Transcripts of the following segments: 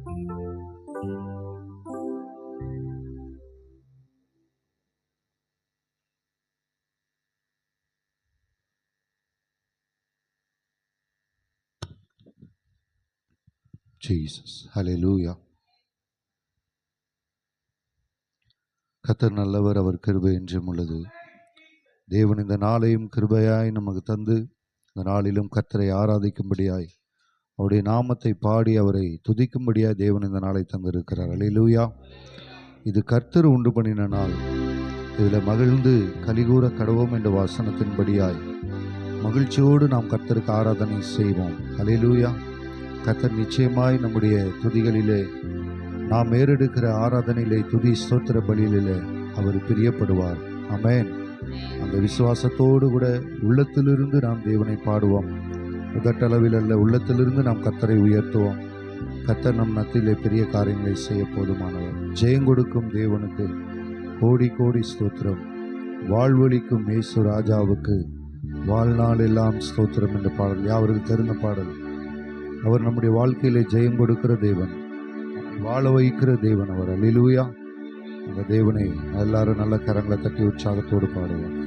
Jesus, ஹல்லேலூயா. கர்த்தர் நல்லவர், அவர் கிருபை என்றும் உள்ளது. தேவன் இந்த நாளையும் கிருபையாய் நமக்கு தந்து இந்த நாளிலும் கர்த்தரை ஆராதிக்கும்படியாய் அவருடைய நாமத்தை பாடி அவரை துதிக்கும்படியாய் தேவன் இந்த நாளை தந்திருக்கிறார். ஹல்லேலூயா. இது கர்த்தர் உண்டு பண்ணின நாள், இதில் மகிழ்ந்து கலிகூற கடவோம் என்ற வசனத்தின்படியாய் மகிழ்ச்சியோடு நாம் கர்த்தருக்கு ஆராதனை செய்வோம். ஹல்லேலூயா. கர்த்தர் நிச்சயமாய் நம்முடைய துதிகளிலே, நாம் ஏறெடுக்கிற ஆராதனையிலே, துதி ஸ்தோத்திர பலியிலே அவர் பிரியப்படுவார். ஆமென். அந்த விசுவாசத்தோடு கூட உள்ளத்திலிருந்து நாம் தேவனை பாடுவோம். உதட்டளவில் அல்ல, உள்ளத்திலிருந்து நாம் கர்த்தரை உயர்த்துவோம். கர்த்தர் நம் மத்தியிலே பெரிய காரியங்களை செய்ய போதுமானவர். ஜெயங்கொடுக்கும் தேவனுக்கு கோடி கோடி ஸ்தோத்திரம். வாழ்வழிக்கும் இயேசு ராஜாவுக்கு வாழ்நாள் எல்லாம் ஸ்தோத்திரம் என்ற பாடல் யாவருக்கு தெரிந்த பாடல். அவர் நம்முடைய வாழ்க்கையிலே ஜெயம் கொடுக்கிற தேவன், வாழ வைக்கிற தேவன் அவர். அல்லேலூயா. அந்த தேவனை எல்லாரும் நல்ல கரங்களை தட்டி உற்சாகத்தோடு பாடுவோம்.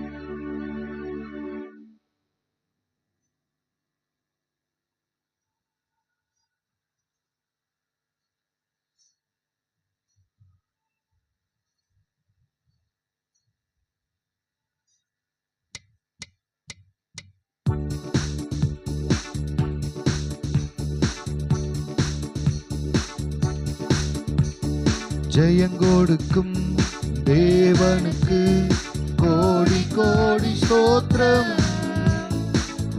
ஜெயங்கொடுக்கும் தேவனுக்கு கோடி கோடி ஸ்தோத்திரம்.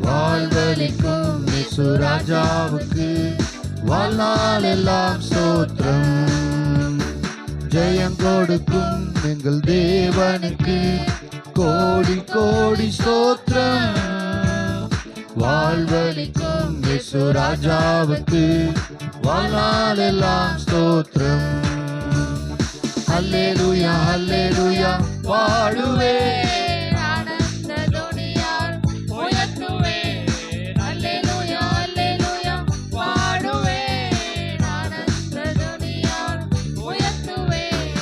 வாழ்வழிக்கும் இயேசு ராஜாவுக்கு வாழ்நாள் எல்லாம் ஸ்தோத்திரம். ஜெயங்கொடுக்கும் எங்கள் தேவனுக்கு கோடி கோடி ஸ்தோத்திரம். வாழ்வழிக்கும் இயேசு ராஜாவுக்கு வாழ்நாள் எல்லாம் ஸ்தோத்திரம். ஹல்லேலூயா ஹல்லேலூயா பாடுவேன், ஆனந்த துணியால் உயர்த்துவேன். ஹல்லேலூயா ஹல்லேலூயா பாடுவேன், ஆனந்த துணியால் உயர்த்துவேன்.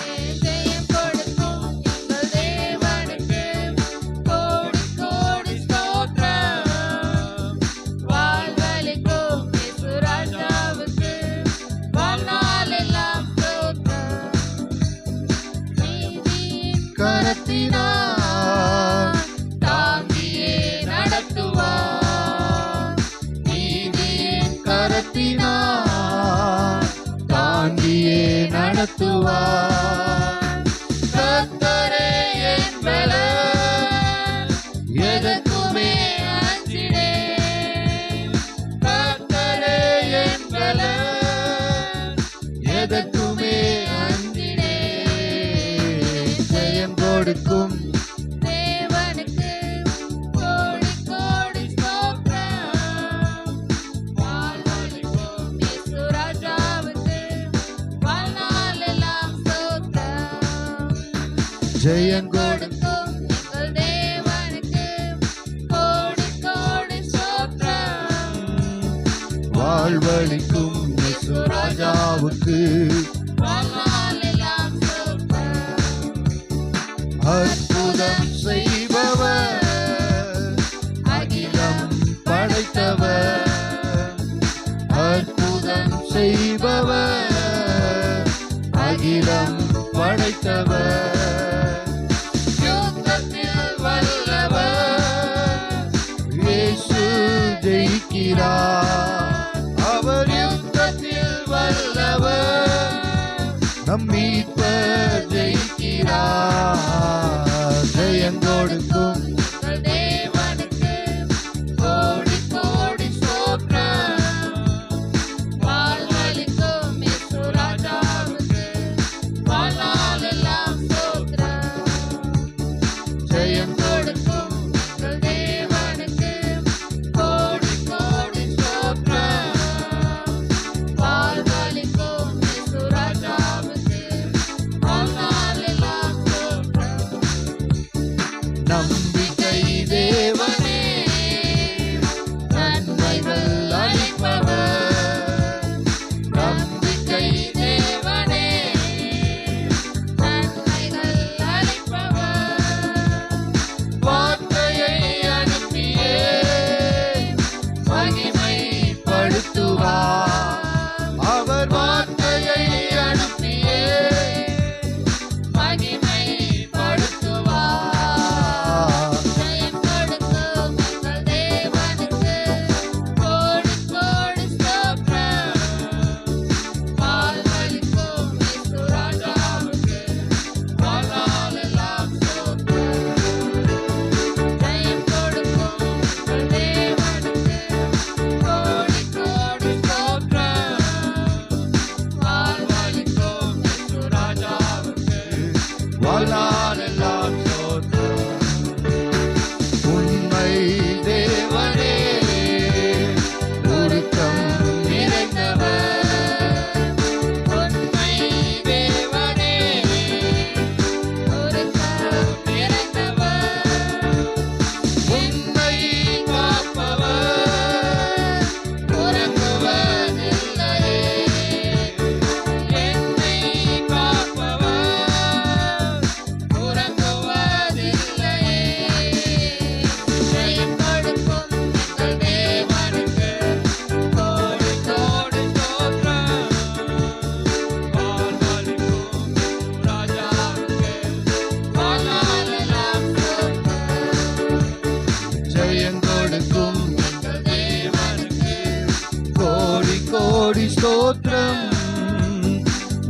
ஜெயம் கொடுக்கும் எங்கள் தேவனுக்கு கோடி கோடி ஸ்தோத்திரம். வாழ்வழிக்கும் இயேசு ராஜாவுக்கு வாழ்நாள் எல்லாம் கரத்தினார் தாங்கியே நடத்துவார். நீதியின் கரத்தினார் தாங்கியே நடத்துவார். கர்த்தரே என் பலன், எதற்குமே அஞ்சிடேன். கர்த்தரே என் பலன், எதற்குமே கொடுக்கும் தேவனுக்கு கோடி கோடி ஸ்தோத்திரம். வாழ்வழிக்கும் இயேசு ராஜாவுக்கு வாழ்நாள் எல்லாம் ஸ்தோத்திரம். ஜெயம் கொடுக்கும் எங்கள் தேவனுக்கு கோடி கோடி ஸ்தோத்திரம். வாழ்வழிக்கும் இயேசு ராஜாவுக்கு வாழ்நாள் எல்லாம் ஸ்தோத்திரம். அற்புதம் செய்பவர், அகிலம் படைத்தவர். அற்புதம் செய்பவர், அகிலம் படைத்தவர். யுத்தத்தில் வல்லவர், இயேசு ஜெயிக்கிறார். அவர் யுத்தத்தில் வல்லவர், நம் மீட்பர் ஜெயிக்கிறார். ஜெயங்கொடுக்கும் தேவனுக்கு கோடி கோடி ஸ்தோத்திரம். வாழ்வழிக்கும் இயேசு ராஜாவுக்கு வாழ்நாள் எல்லாம் ஸ்தோத்திரம். ஜெயங்கொடுக்கும் தேவனுக்கு கோடி கோடி ஸ்தோத்திரம். வாழ்வழிக்கும் இயேசு ராஜாவுக்கு வாழ்நாள் எல்லாம் ஸ்தோத்திரம்.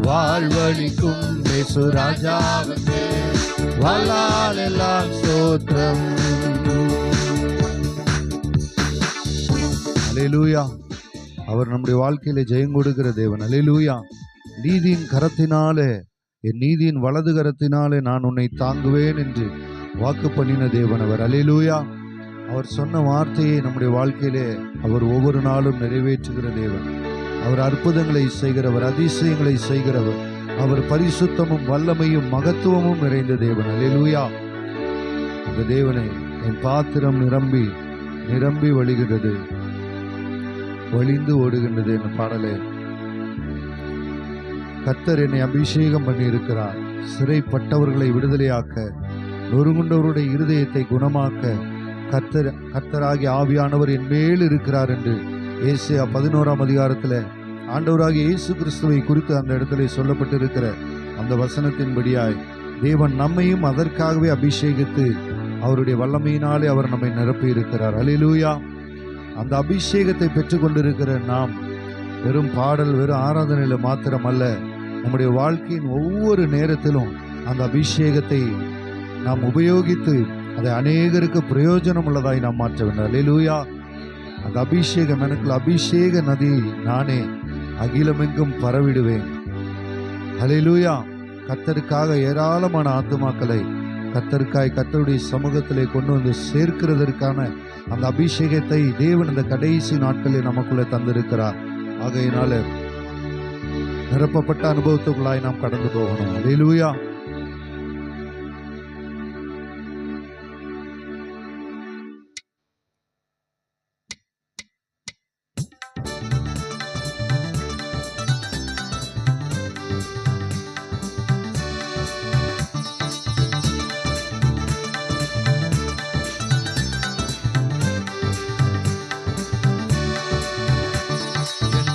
வாழ்வழிக்கும் இயேசு ராஜாவுக்கு வாழ்நாள் எல்லாம் ஸ்தோத்திரம். அல்லேலூயா. அவர் நம்முடைய வாழ்க்கையில ஜெயம் கொடுக்கிற தேவன். அல்லேலூயா. நீதியின் கரத்தினாலே, என் நீதியின் வலது கரத்தினாலே நான் உன்னை தாங்குவேன் என்று வாக்கு பண்ணின தேவன் அவர். அல்லேலூயா. அவர் சொன்ன வார்த்தையை நம்முடைய வாழ்க்கையிலே அவர் ஒவ்வொரு நாளும் நிறைவேற்றுகிற தேவன். அவர் அற்புதங்களை செய்கிறவர், அதிசயங்களை செய்கிறவர். அவர் பரிசுத்தமும் வல்லமையும் மகத்துவமும் நிறைந்த தேவன். அல்லேலூயா. இந்த தேவனை என் பாத்திரம் நிரம்பி நிரம்பி வழிகிறது, வழிந்து ஓடுகின்றது என்ற பாடலே. கர்த்தர் என்னை அபிஷேகம் பண்ணி இருக்கிறார், சிறைப்பட்டவர்களை விடுதலையாக்க, நொறுங்குண்டவருடைய இருதயத்தை குணமாக்க கர்த்தராகிய ஆவியானவர் என் மேல் இருக்கிறார் என்று ஏசாயா 11ஆம் அதிகாரத்தில் ஆண்டவராகிய இயேசு கிறிஸ்துவை குறித்து அந்த இடத்துல சொல்லப்பட்டிருக்கிற அந்த வசனத்தின்படியாய் தேவன் நம்மையும் அதற்காகவே அபிஷேகித்து அவருடைய வல்லமையினாலே அவர் நம்மை நிரப்பி இருக்கிறார். அல்லேலூயா. அந்த அபிஷேகத்தை பெற்றுக்கொண்டிருக்கிற நாம் வெறும் பாடல், வெறும் ஆராதனையில் மாத்திரம் அல்ல, நம்முடைய வாழ்க்கையின் ஒவ்வொரு நேரத்திலும் அந்த அபிஷேகத்தை நாம் உபயோகித்து அதை அநேகருக்கு பிரயோஜனம் உள்ளதாய் நாம் மாற்ற வேண்டும். அல்லேலூயா. அந்த அபிஷேகம் எனக்குள்ள அபிஷேக நதி நானே அகிலமெங்கும் பரவிடுவேன். அல்லேலூயா. கர்த்தருக்காக ஏராளமான ஆத்துமாக்களை கர்த்தருடைய சமூகத்திலே கொண்டு வந்து சேர்க்கிறதற்கான அந்த அபிஷேகத்தை தேவன் இந்த கடைசி நாட்களில் நமக்குள்ளே தந்திருக்கிறார். ஆகையினால நிரப்பப்பட்ட அனுபவத்துக்குள்ளாய் நாம் கடந்து போகணும். அல்லேலூயா.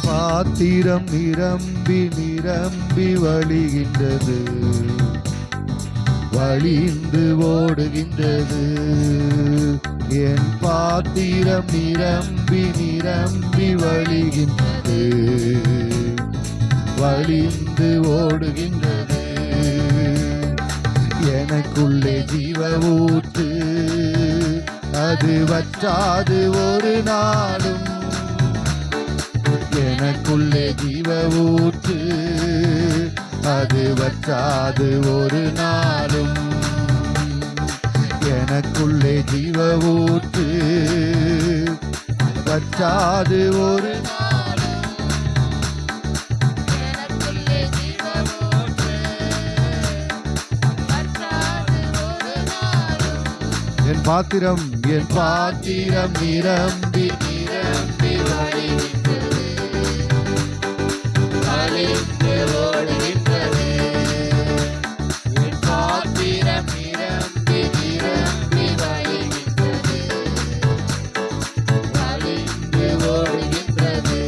பாத்திரம் நிரம்பி நிரம்பி வழிகின்றது, வழிந்து ஓடுகின்றது. என் பாத்திரம் நிரம்பி நிரம்பி வழிகின்றது, வழிந்து ஓடுகின்றது. எனக்குள்ளே ஜீவ ஊற்று, அது வற்றாது ஒரு நாளும். எனக்குள்ளே ஜீவ ஊற்று, அது வற்றாது ஒரு நாளும். எனக்குள்ளே ஜீவ ஊற்று, வற்றாது ஒரு நாளும். எனக்குள்ளே ஜீவ ஊற்று, வற்றாது ஒரு நாளும். என் பாத்திரம் நிரம்பி நிரம்பி வழிகின்றது, வழிந்து ஓடுகின்றது. என் பாத்திரம் நிரம்பி நிரம்பி வழிகின்றது, வழிந்து ஓடுகின்றது.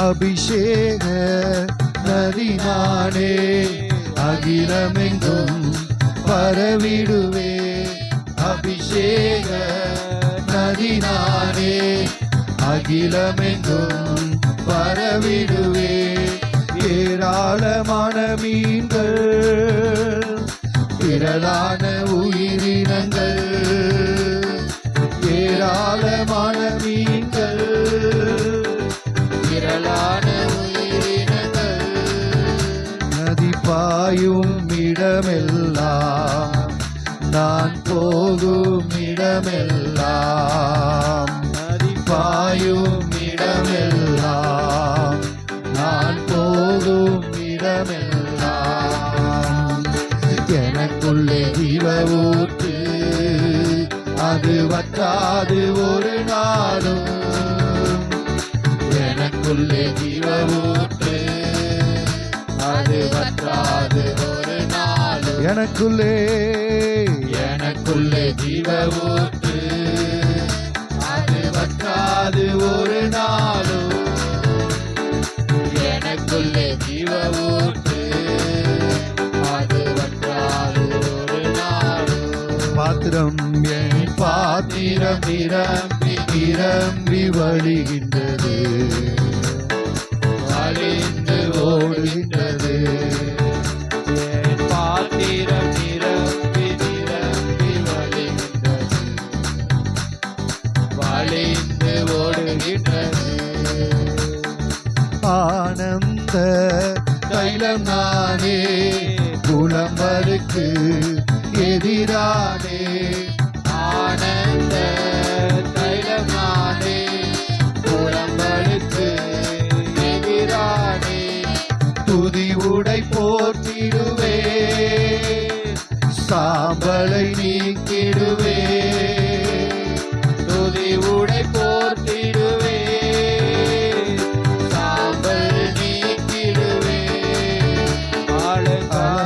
அபிஷேக நதி நானே அகிலமெங்கும் பரவிடுவே. அபிஷேக நதி நானே அகிலமெங்கும் பரவிடுவே. ஏராளமான மீன்கள், திரளான உயிரினங்கள், ஏராளமான மீன்கள், திரளான உயிரினங்கள். நதி பாயும் இடமெல்லாம், நான் போகும் இடமெல்லாம், நதி பாயும் இடமெல்லாம், நான் போகும் இடமெல்லாம். எனக்குள்ளே ஜீவ ஊற்று, அது வற்றாது ஒரு நாளும். எனக்குள்ளே ஜீவ ஊற்று, அது வற்றாது ஒரு நாளும். எனக்குள்ளே ஜீவ ஊற்று, அது வற்றாது ஒரு நாளும். எனக்குள்ளே ஜீவ ஊற்று, அது வற்றாது ஒரு நாளும். பாத்திரம் என் பாத்திரம் நிரம்பி நிரம்பி வழிகின்றது, வழிந்து ஆனந்த தைலம் நானே, புலம்பலுக்கு எதிரானே. ஆனந்த தைலம் நானே, புலம்பலுக்கு எதிரானே. துதி உடை போற்றிடுவே, சாம்பலை நீக்கிடுவே. துதி உடை போர்த்திடுவே, சாம்பல் நீக்கிடுவே. அலங்காரமாக்கிடுவே,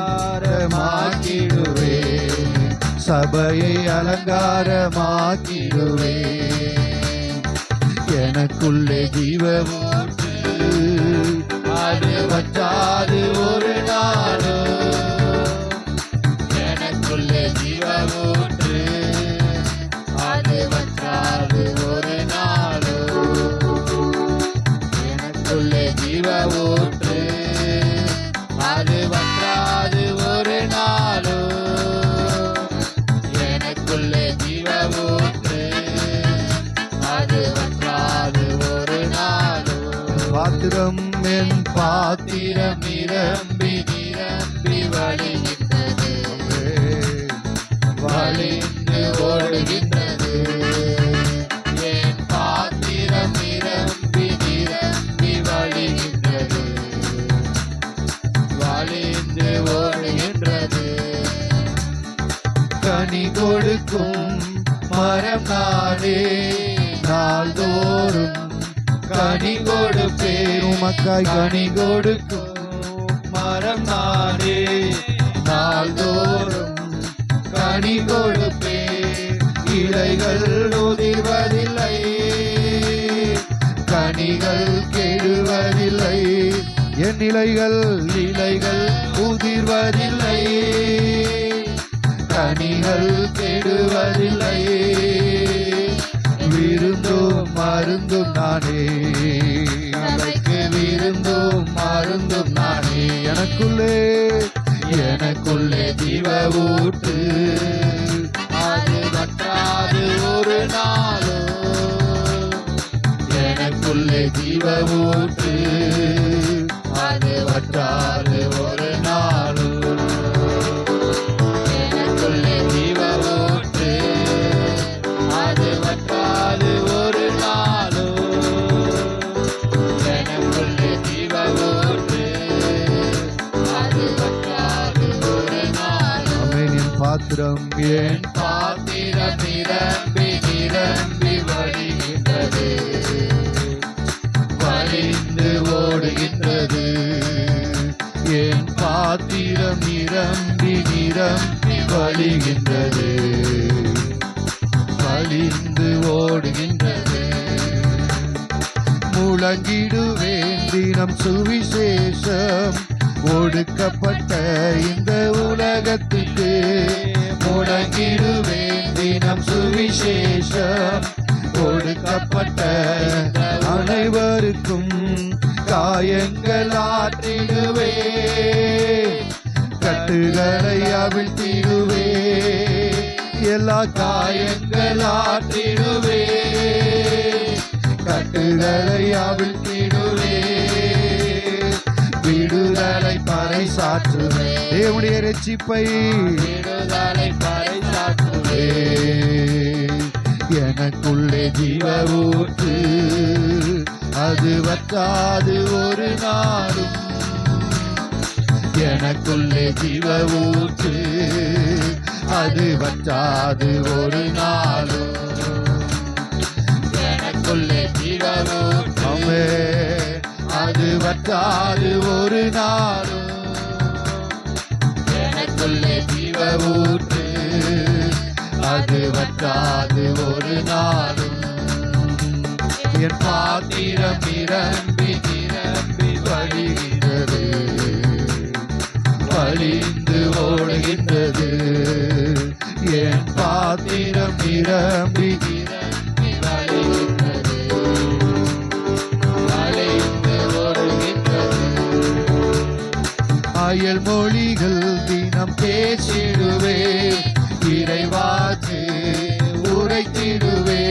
சபையை அலங்காரமாக்கிடுவே. எனக்குள்ளே ஜீவமூற்று, அது வற்றாது ஒரு நாளும். எனக்குள்ளே ஜீவமூற்று, அது வற்றாது ஒரு நாளும். எனக்குள்ளே ஜீவமூற்று, அது வற்றாது ஒரு நாளும். எனக்குள்ளே ஜீவமூற்று, அது வற்றாது ஒரு நாளும். பாத்திரம் என் பாத்திரம் நிரம்பி நிரம்பி வழிகின்றது, வழிந்து ஓடுகின்றது. என் பாத்திரம் நிரம்பி நிரம்பி வழிகின்றது, வழிந்து ஓடுகின்றது. கனி கொடுக்கும் மரம் நானே, நாள்தோறும் கனி கொடுப்பேன். உமக்காய் கனி கொடுக்கும் மரம் நானே, நாள்தோறும் கனி கொடுப்பேன். இலைகள் உதிர்வதில்லை, கனிகள் கெடுவதில்லை. என் இலைகள் உதிர்வதில்லை, கனிகள் கெடுவதில்லை. விருந்தும் மருந்தும் நானே, அவைக்கு விருந்தும் மருந்தும் நானே. எனக்குள்ளே ஜீவ ஊற்று, அது வற்றாது ஒரு நாளும். எனக்குள்ளே ஜீவ ஊற்று, அது வற்றாது ஒரு நாளும். எனக்குள்ளே ஜீவமூற்று, அது வற்றாது ஒரு நாளும். எனக்குள்ளே ஜீவமூற்று, அது வற்றாது ஒரு நாளும். ஆமென். என் பாத்திரம் என் பாத்திரம் நிரம்பி நிரம்பி வழிகின்றது, வழிந்து ஓடுகின்றது. என் பாத்திரம் நிரம்பி நிரம்பி வழிகின்றது, வழிந்து ஓடுகின்றது. முழங்கிடுவேன் தினம் சுவிசேஷம், ஒடுக்கப்பட்ட இந்த உலகத்துக்கு. முழங்கிடுவேன் தினம் சுவிசேஷம், ஒடுக்கப்பட்ட அனைவருக்கும் காயங்கள் ஆற்றிடுவே, கட்டுகளை அவிழ்த்திடுவே. எல்லா காயங்கள் ஆற்றிடுவே, கட்டுகளை அவிழ்த்திடுவே. விடுதலை பறைசாற்றுவே, தேவனுடைய இரட்சிப்பை விடுதலை பறைசாற்றுவே. எனக்குள்ளே ஜீவ ஊற்று, அது வற்றாது ஒரு நாளும். எனக்குள்ளே ஜீவ ஊற்று, அது வற்றாது ஒரு நாளும். எனக்குள்ளே ஜீவமூற்று, ஆமென். அது வற்றாது ஒரு நாளும். எனக்குள்ளே ஜீவ ஊற்று, அது வற்றாது ஒரு நாளும். என் பாத்திரம் நிரம்பி நிரம்பி வழிகின்றது, வழிந்து ஓடுகின்றது. என் பாத்திரம் நிரம்பி நிரம்பி வழிகின்றது, வழிந்து ஓடுகின்றது. அயல் மொழிகள் தினம் பேசிடுவே, இறைவாக்கு உரைத்திடுவே.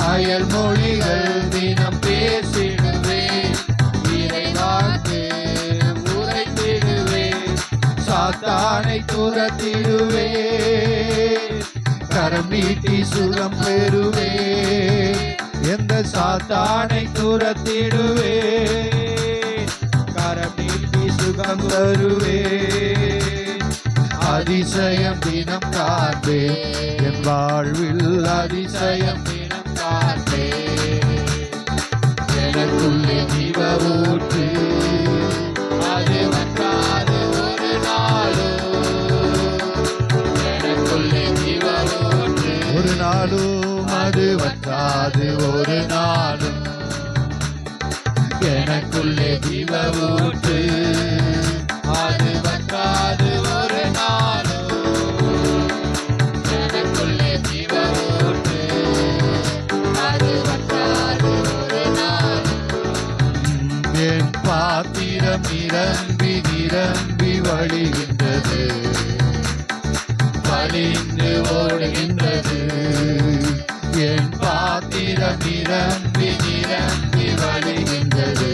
அயல் மொழிகள் தினம் பேசிடுவே, இறைவா சாத்தானை துரத்திடுவே, கரம் நீட்டி சுகம் பெறுவே, எந்த சாத்தானை துரத்திடுவே, கரம் நீட்டி சுகம் பெறுவே, அதிசயம் தினம் காண்பே, என் வாழ்வில் அதிசயம் தினம் காண்பே, எனக்குள்ளே ஜீவ ஊற்று, அது வற்றாது ஒரு நாளும், எனக்குள்ளே ஜீவ ஊற்று, ஒரு நாளும் அது வற்றாது ஒரு நாளும், எனக்குள்ளே ஜீவ ஊற்று, அது வற்றாது ஒரு நாளும், எனக்குள்ளே ஜீவ ஊற்று, அது வற்றாது ஒரு நாளும், என் பாத்திரம் நிரம்பி நிரம்பி வழிகின்றது, வழிந்து ஓடுகின்றது, என் பாத்திரம் நிரம்பி நிரம்பி வழிகின்றது,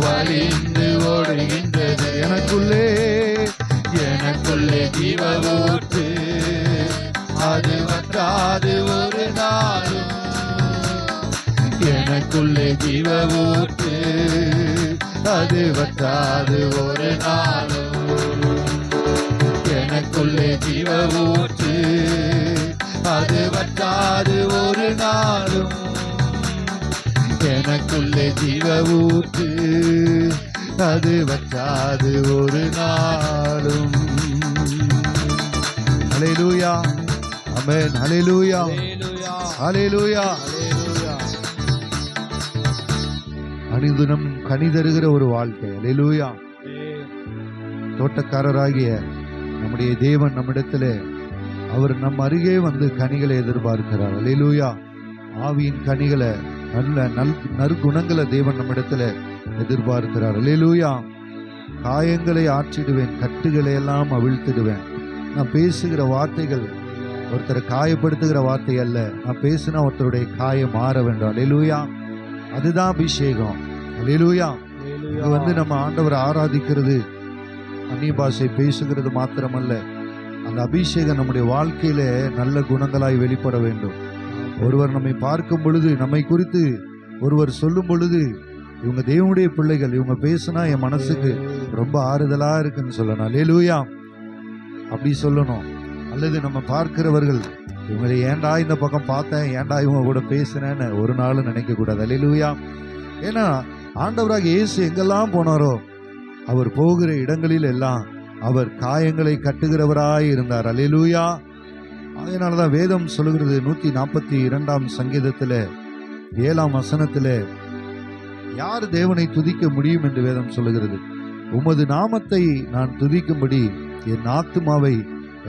வழிந்து ஓடுகின்றது, எனக்குள்ளே எனக்குள்ளே ஜீவ ஊற்று, அது வற்றாது ஒரு நாளும், எனக்குள்ளே ஜீவ ஊற்று, அது வற்றாது ஒரு நாளும், எனக்குள்ளே ஜீவ ஊற்று, அது வற்றாது ஒரு நாளும், எனக்குள்ளே ஜீவ ஊற்று, அது வற்றாது ஒரு நாளும். ஹல்லேலூயா, ஆமென், ஹல்லேலூயா, ஹல்லேலூயா. அனுதினம் கனி தருகிற ஒரு வாழ்க்கை. ஹல்லேலூயா. தோட்டக்காரராகிய நம்முடைய தேவன் நம்மிடத்திலே அவர் நம் அருகே வந்து கனிகளை எதிர்பார்க்கிறார். ஹல்லேலூயா. ஆவியின் கனிகளை, நல்ல நற்குணங்களை தேவன் நம்மிடத்துல எதிர்பார்க்கிறார். ஹல்லேலூயா. காயங்களை ஆற்றிடுவேன், கட்டுகளை எல்லாம் அவிழ்த்திடுவேன். நான் பேசுகிற வார்த்தைகள் ஒருத்தரை காயப்படுத்துகிற வார்த்தை அல்ல. நான் பேசினா ஒருத்தருடைய காயம் மாற வேண்டும். ஹல்லேலூயா. அதுதான் அபிஷேகம். ஹல்லேலூயா. இது வந்து நம்ம ஆண்டவரை ஆராதிக்கிறது, அந்நிய பாஷை பேசுகிறது மாத்திரமல்ல, அந்த அபிஷேகம் நம்முடைய வாழ்க்கையில நல்ல குணங்களாய் வெளிப்பட வேண்டும். ஒருவர் நம்மை பார்க்கும் பொழுது, நம்மை குறித்து ஒருவர் சொல்லும் பொழுது, இவங்க தேவனுடைய பிள்ளைகள், இவங்க பேசினா என் மனசுக்கு ரொம்ப ஆறுதலா இருக்குன்னு சொல்லணும். ஹல்லேலூயா. அப்படி சொல்லணும். அல்லது நம்ம பார்க்கிறவர்கள், இவங்களை ஏன்டா இந்த பக்கம் பார்த்தேன், ஏன்டா இவங்க கூட பேசினேன்னு ஒரு நாளும் நினைக்க கூடாது. ஹல்லேலூயா. ஏன்னா ஆண்டவராக இயேசு எங்கெல்லாம் போனாரோ அவர் போகிற இடங்களில் எல்லாம் அவர் காயங்களை கட்டுகிறவராய் இருந்தார். ஹல்லேலூயா. அதனாலதான் வேதம் சொல்லுகிறது 142 சங்கீதத்துல 7 வசனத்துல, யார் தேவனை துதிக்க முடியும் என்று வேதம் சொல்லுகிறது. உமது நாமத்தை நான் துதிக்கும்படி என் ஆத்துமாவை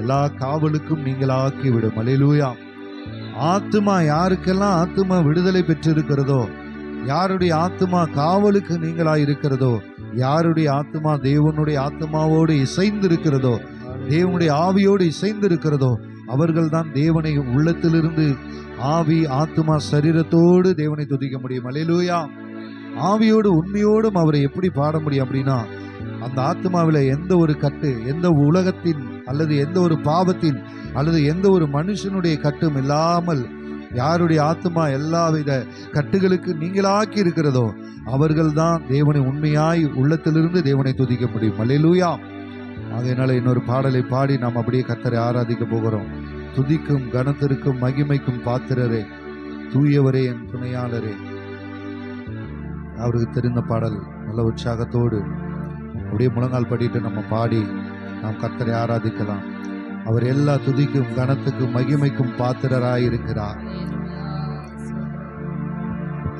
எல்லா காவலுக்கும் நீங்களாக்கி விடும். ஹல்லேலூயா. ஆத்துமா, யாருக்கெல்லாம் ஆத்துமா விடுதலை பெற்றிருக்கிறதோ, யாருடைய ஆத்துமா காவலுக்கு நீங்களாய் இருக்கிறதோ, யாருடைய ஆத்துமா தேவனுடைய ஆத்துமாவோடு இசைந்து இருக்கிறதோ, தேவனுடைய ஆவியோடு இசைந்து இருக்கிறதோ, அவர்கள் தான் தேவனை உள்ளத்திலிருந்து ஆவி ஆத்துமா சரீரத்தோடு தேவனை துதிக்க முடியும். ஹல்லேலூயா. ஆவியோடு உண்மையோடும் அவரை எப்படி பாட முடியும் அப்படின்னா, அந்த ஆத்மாவில் எந்த ஒரு கட்டு, எந்த உலகத்தின் அல்லது எந்த ஒரு பாவத்தின் அல்லது எந்த ஒரு மனுஷனுடைய கட்டும் இல்லாமல் யாருடைய ஆத்மா எல்லாவித கட்டுகளுக்கு நீங்களாக்கி இருக்கிறதோ அவர்கள் தான் தேவனை உண்மையாய் உள்ளத்திலிருந்து தேவனை துதிக்க முடியும். ஹல்லேலூயா. ஆகையினால இன்னொரு பாடலை பாடி நாம் அப்படியே கர்த்தரை ஆராதிக்க போகிறோம். துதிக்கும் கனத்திற்கும் மகிமைக்கும் பாத்திரரே, தூயவரே, என் துணையாளரே. அவருக்கு தெரிந்த பாடல் நல்ல உற்சாகத்தோடு அப்படியே முழங்கால் படிட்டு நம்ம பாடி நாம் கர்த்தரை ஆராதிக்கலாம். அவர் எல்லா துதிக்கும் கனத்துக்கும் மகிமைக்கும் பாத்திரராய் இருக்கிறார்.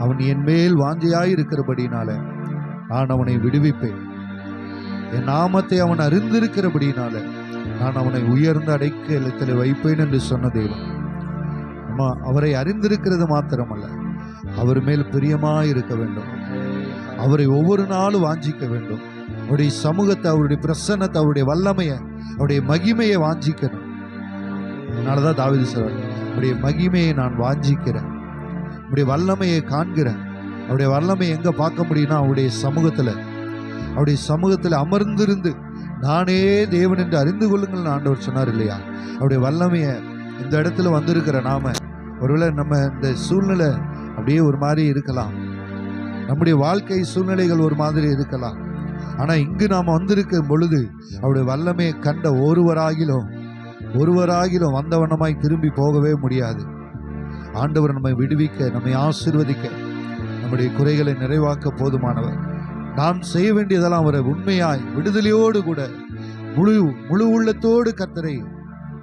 அவன் என் மேல் வாஞ்சையாய் இருக்கிறபடினால நான் அவனை விடுவிப்பேன். என் நாமத்தை அவன் அறிந்திருக்கிறபடினால நான் அவனை உயர்ந்த அடைக்கலத்தில் வைப்பேன் என்று சொன்ன தேவன். நம்ம அவரை அறிந்திருக்கிறது மாத்திரமல்ல, அவர் மேல் பிரியமாய் இருக்க வேண்டும். அவரை ஒவ்வொரு நாளும் வாஞ்சிக்க வேண்டும். அவருடைய சமூகத்தை, அவருடைய பிரசன்னத்தை, அவருடைய வல்லமையை, அவருடைய மகிமையை வாஞ்சிக்கணும். அதனாலதான் தாவீது சொல்றார், அவருடைய மகிமையை நான் வாஞ்சிக்கிறேன், அவருடைய வல்லமையை காண்கிறேன். அவருடைய வல்லமையை எங்க பார்க்க முடியும்னா அவருடைய சமூகத்துல. அவருடைய சமூகத்துல அமர்ந்திருந்து நானே தேவன் என்று அறிந்து கொள்ளுங்கள் ஆண்டவர் சொன்னார் இல்லையா? அவருடைய வல்லமைய இந்த இடத்துல வந்திருக்கிற நாம ஒருவேளை நம்ம இந்த சூழ்நிலை அப்படியே ஒரு மாதிரி இருக்கலாம், நம்முடைய வாழ்க்கை சூழ்நிலைகள் ஒரு மாதிரி இருக்கலாம். ஆனா இங்கு நாம வந்திருக்கும் பொழுது அவருடைய வல்லமையை கண்ட ஒருவராகிலும் வந்தவண்ணமாய் திரும்பி போகவே முடியாது. ஆண்டவர் நம்மை விடுவிக்க, நம்மை ஆசீர்வதிக்க, நம்முடைய குறைகளை நிறைவாக்க போதுமானவர். நாம் செய்ய வேண்டியதெல்லாம் அவரை உண்மையாய் விடுதலையோடு கூட முழு உள்ளத்தோடு கர்த்தரை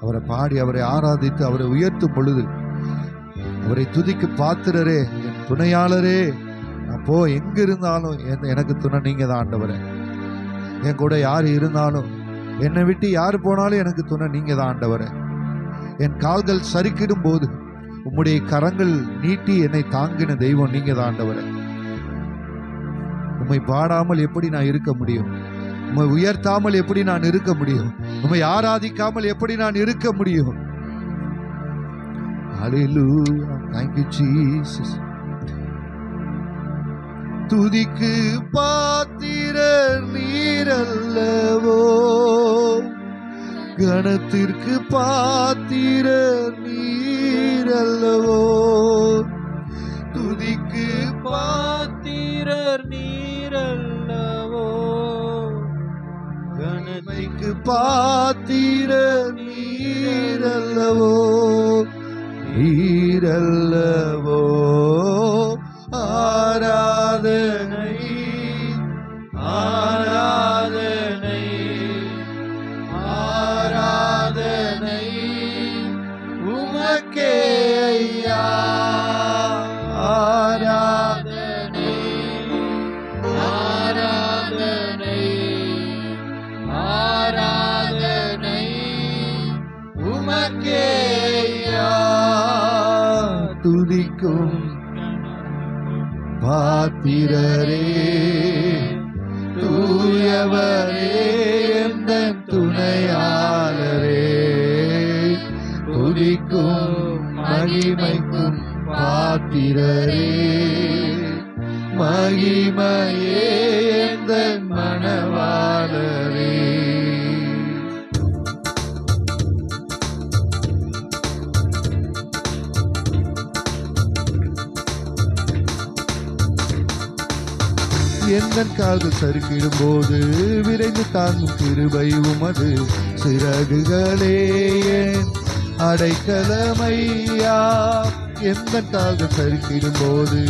அவரை பாடி அவரை ஆராதித்து அவரை உயர்த்தும் பொழுது, அவரை துதிக்கு பாத்திரரே, என் துணையாளரே, நான் எங்க இருந்தாலும் எனக்கு துணை நீங்க தான் ஆண்டவரே. என் கூட யார் இருந்தாலும், என்னை விட்டு யார் போனாலும் எனக்கு துணை நீங்க தான் ஆண்டவரே. என் கால்கள் சறுக்கிடும் போது உம்முடைய கரங்கள் நீட்டி என்னை தாங்கின தெய்வம் நீங்க தான் ஆண்டவரே. உம்மை பாடாமல் எப்படி நான் இருக்க முடியும்? உம்மை உயர்த்தாமல் எப்படி நான் இருக்க முடியும்? உம்மை ஆராதிக்காமல் எப்படி நான் இருக்க முடியும்? ஹல்லேலூயா, thank you Jesus. துதிக்கு பாத்திரர் நீரல்லவோ, கணத்திற்கு பாத்திரர் நீரல்லவோ. துதிக்கு பாத்திரர் நீரல்லவோ, கணத்திற்கு பாத்திரர் நீரல்லவோ. நீரல்லவோ ஆராதனை, ஆராதனை, ஆராதனை உமக்கே ஐயா. ஆராதனை, ஆராதனை, ஆராதனை உமக்கே ஐயா. துதிக்கும் பாத்திரரே, தூயவரே, எந்தன் துணையாளரே. துதிக்கும் மகிமைக்கும் பாத்திரரே, மகிமையே எந்தன் மணவாளரே. எந்தன் கால்கள் சறுக்கிடும் போது விரைந்து தாங்கும் கிருபை உமது சிறகுகளே என் அடைக்கலமையா. எந்தன் கால்கள் சறுக்கிடும் போது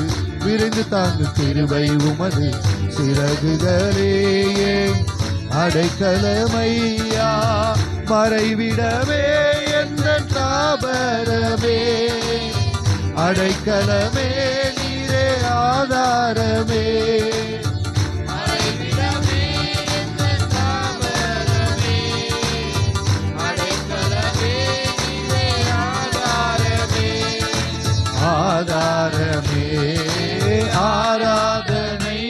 விரைந்து தாங்கும் கிருபை உமது சிறகுகளே என் அடைக்கலமையா. மறைவிடமே எந்தன் தாபரமே, அடைக்கலமே நீரே ஆதாரமே. ஆதாரமே, ஆராதனை,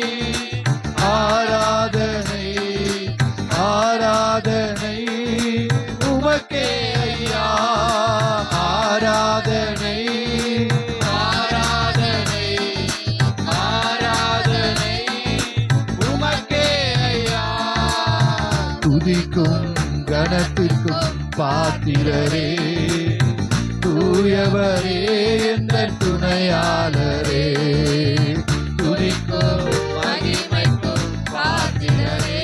ஆராதனை, ஆராதனை உமக்கே ஐயா. ஆராதனை, ஆராதனை, ஆராதனை உமக்கே ஐயா. துதிக்கும் கணத்திற்கும் பாத்திரரே, தூயவரே, எந்தன் துணையாளரே. துதிக்கும் மகிமைக்கும் பாத்திரரே,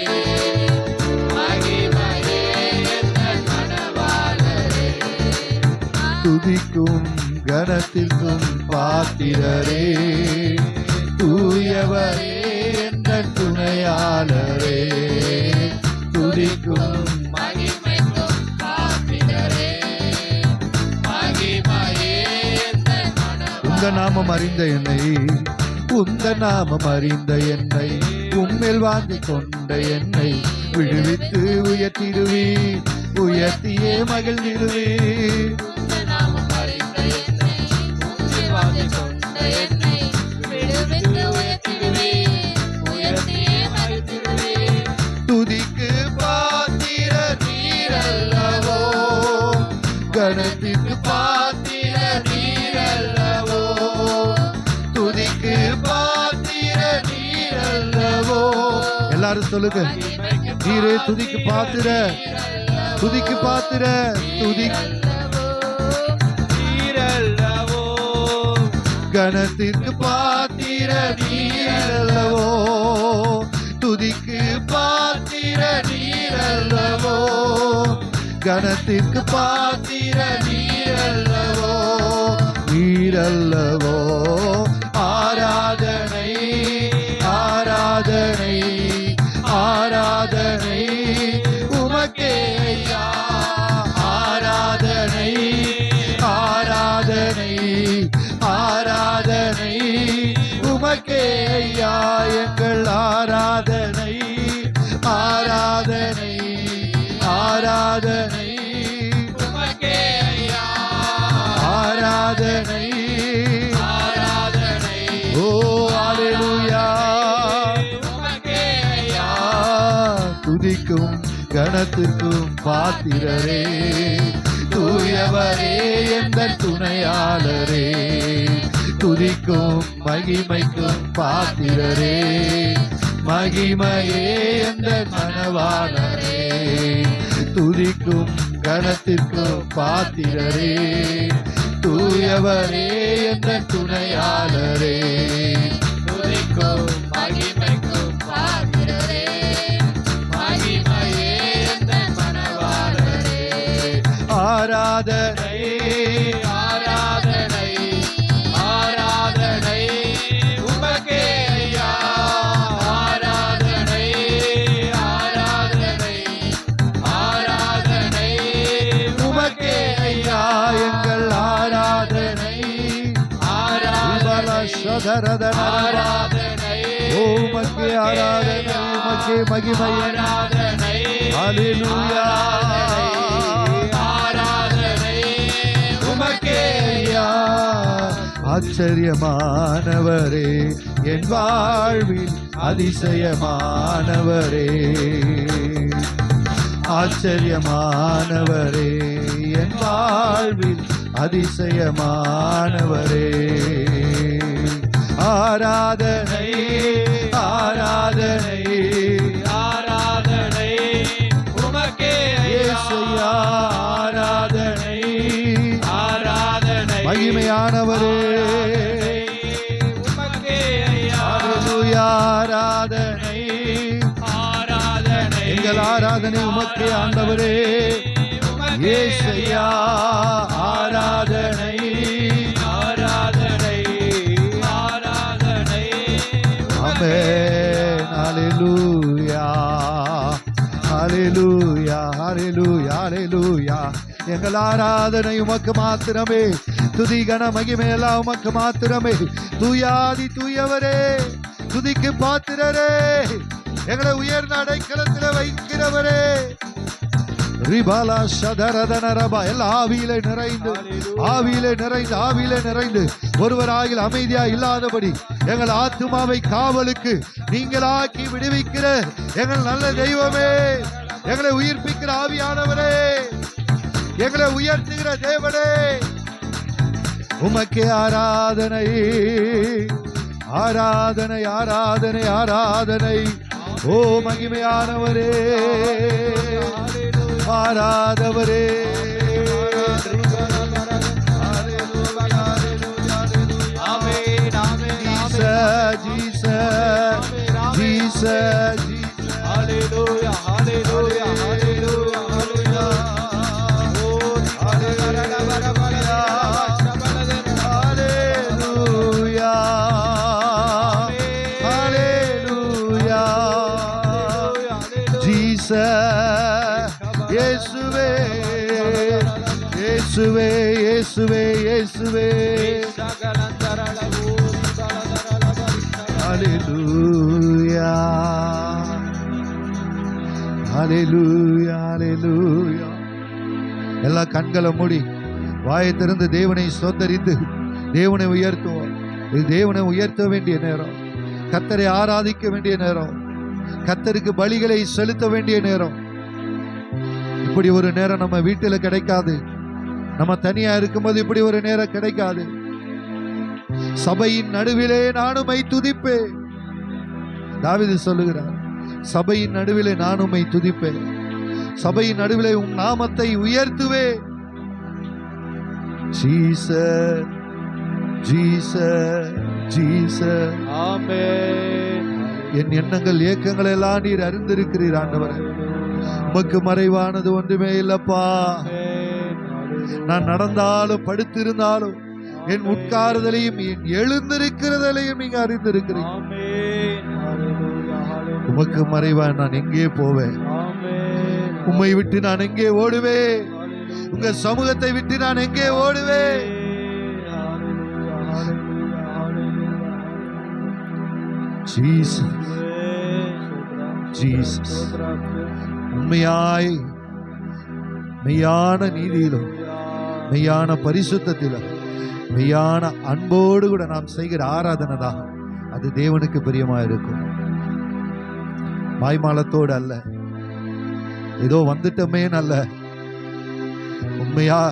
மகிமையே எந்தன் மணவாளரே. துதிக்கும் கணத்திற்கும் பாத்திரரே, தூயவரே, எந்தன் துணையாளரே. துதிக்கும் உந்த நாமம் அறிந்த என்னை, உந்த நாமம் அறிந்த என்னை, உம்மில் வாங்கி கொண்ட என்னை விடுவித்து உயர்த்திடுவி, உயர்த்தியே மகிழ்ந்திடுவி. துதிக்கு பாத்திர நீரல்லவோ, கணத்திற்கு பாத்திர நீரல்லவோ. துதிக்கு பாத்திர நீரல்லவோ. எல்லாரும் சொல்லுங்க. நீரே துதிக்கு பாத்திர, துதிக்கு பாத்திர, கணத்திற்கு பாத்திர நீரல்லவோ, துதிக்கு பாத்திர நீரல்லவோ, கணத்திற்கு பாத்திர நீரல்லவோ, நீரல்லவோ. ஆராதனை ஆராதனை ஆராதனை உமக்கே ஐயா, ஆராதனை ஆராதனை ஆராதனை உமக்கே ஐயா, எங்கள் ஆராதனை ஆராதனை ஆராதனை உமக்கே ஐயா, ஆராதனை ஆராதனை. ஓ அல்லேலூயா, உமக்கே ஐயா, துதிக்கும் கணத்திற்கும் பாத்திரரே, தூயவரே எந்தன் துணையாளரே, துதிக்கும் மகிமைக்கும் பாத்திரரே, மகிமையே எந்தன் மனவாளரே, துதிக்கும் கணத்திற்கும் பாத்திரரே, தூயவரே எந்தன் துணையாளரே, துதிக்கும் மகிமைக்கும் பாத்திரரே, மகிமையே எந்தன் மனவாளரே. ஆராதனை ஆராதனை ஆராதனை உமக்கே ஐயா, ஆராதனை ஆராதனை ஆராதனை உமக்கே ஐயா, எங்கள் ஆராதனை ஆராதனை. ஓ உமக்கே ஆராதனை, உமக்கே மகிமை ஆராதனை. அல்லேலூயா, ஆராதனை உமக்கே ஐயா. ஆச்சரியமானவரே, என் வாழ்வில் அதிசயமானவரே, ஆச்சரியமானவரே, என் வாழ்வில் அதிசயமானவரே. ஆராதனை ஆராதனை ஆராதனை உமக்கே ஐயா, ஆராதனை ஆராதனை மகிமையானவரே, உமக்கே ஐயா. அல்லேலூயா, ஆராதனை ஆராதனை, எங்கள் ஆராதனை உமக்கே ஆண்டவரே, இயேசுயா, ஆராதனை ஆராதனை ஆராதனை. ஆமென். அல்லேலூயா அல்லேலூயா அல்லேலூயா அல்லேலூயா. எங்கள் ஆராதனை உமக்கு மாத்திரமே, துதி கன மகிமை எல்லாம் உமக்கு மாத்திரமே. தூயாதி தூயவரே, துதிக்கு பாத்திரரே, எங்களை உயர்ந்த அடைக்கலத்தில் வைக்கிறவரே. ரிபாலா சதரதனரபா, எல்லா ஆவியிலே நிறைந்து ஆவியிலே நிறைந்து ஆவியிலே நிறைந்து ஒருவராகில் அமைதியா இல்லாதபடி எங்கள் ஆத்துமாவை காவலுக்கு நீங்களாக்கி விடுவிக்கிற எங்கள் நல்ல தெய்வமே, எங்களை உயிர்ப்பிக்கிற ஆவியானவரே, எங்களை உயர்த்துகிற தேவனே, உமக்கே ஆராதனை ஆராதனை ஆராதனை ஆராதனை. ஓ மகிமையானவரே, மாறாதவரே, இயேசுவே இயேசுவே இயேசுவே இயேசுவே. ஹல்லேலூயா ஹல்லேலூயா ஹல்லேலூயா. எல்லா கண்களை மூடி வாயை திறந்து தேவனை ஸ்தோத்தரித்து தேவனை உயர்த்துவோம். இது தேவனை உயர்த்த வேண்டிய நேரம், கர்த்தரை ஆராதிக்க வேண்டிய நேரம், கர்த்தருக்கு பலிகளை செலுத்த வேண்டிய நேரம். இப்படி ஒரு நேரம் நம்ம வீட்டில் கிடைக்காது, நம்ம தனியா இருக்கும்போது இப்படி ஒரு நேரம் கிடைக்காது. சபையின் நடுவிலே நானுமை துதிப்பேன். தாவீது சொல்லுகிறார், சபையின் நடுவிலே நான் உம்மை துதிப்பேன். சபையின் நடுவிலே உம் நாமத்தை உயர்த்துவேன். Jesus Jesus Jesus. ஆமென். என் எண்ணங்கள் ஏக்கங்கள் எல்லாம் நீர் அறிந்திருக்கிறீர் ஆண்டவரே. உமக்கு மறைவானது ஒன்றுமே இல்லப்பா. நான் நடந்தாலும் படுத்திருந்தாலும் என் உட்காருதலையும் என் எழுந்திருக்கிறதையும் நீங்க அறிந்திருக்கிறீங்க. உமக்கு மறைவா நான் எங்கே போவேன்? உம்மை விட்டு நான் எங்கே ஓடுவேன்? உங்க சமூகத்தை விட்டு நான் எங்கே ஓடுவேன்? Jesus Jesus. உண்மையாய் மெய்யான நீதியிலும் மெய்யான பரிசுத்தத்திலும் மெய்யான அன்போடு கூட நாம் செய்கிற ஆராதனை தான் அது தேவனுக்கு பிரியமா இருக்கும். மாய்மாலத்தோடு அல்ல, ஏதோ வந்துட்டோமே அல்ல. உண்மையா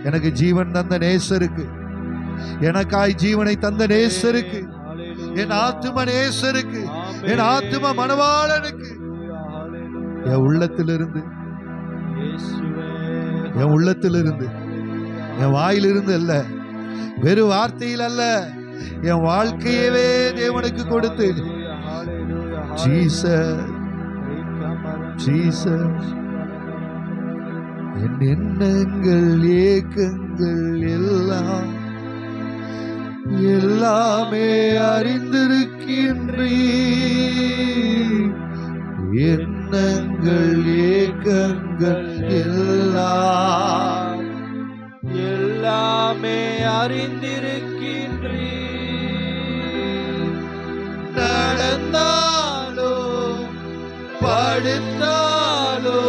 எனக்கு ஜீவன் தந்த நேசருக்கு, எனக்காய் ஜீவனை தந்த நேசருக்கு, என் ஆத்தும நேசருக்கு, என் ஆத்தும மணவாளனுக்கு என் உள்ளத்திலிருந்து என் வாயிலிருந்து அல்ல, வெறும் வார்த்தையில் அல்ல, என் வாழ்க்கையவே தேவனுக்கு கொடுத்து ஜீசஸ் ஜீசஸ். என் எண்ணங்கள் ஏக்கங்கள் எல்லாம் எல்லாமே அறிந்திருக்கின்றீர். எண்ணங்கள் ஏக்கங்கள் எல்லாம் எல்லாமே அறிந்திருக்கின்றீர். நடந்தாலும் படுத்தாலும்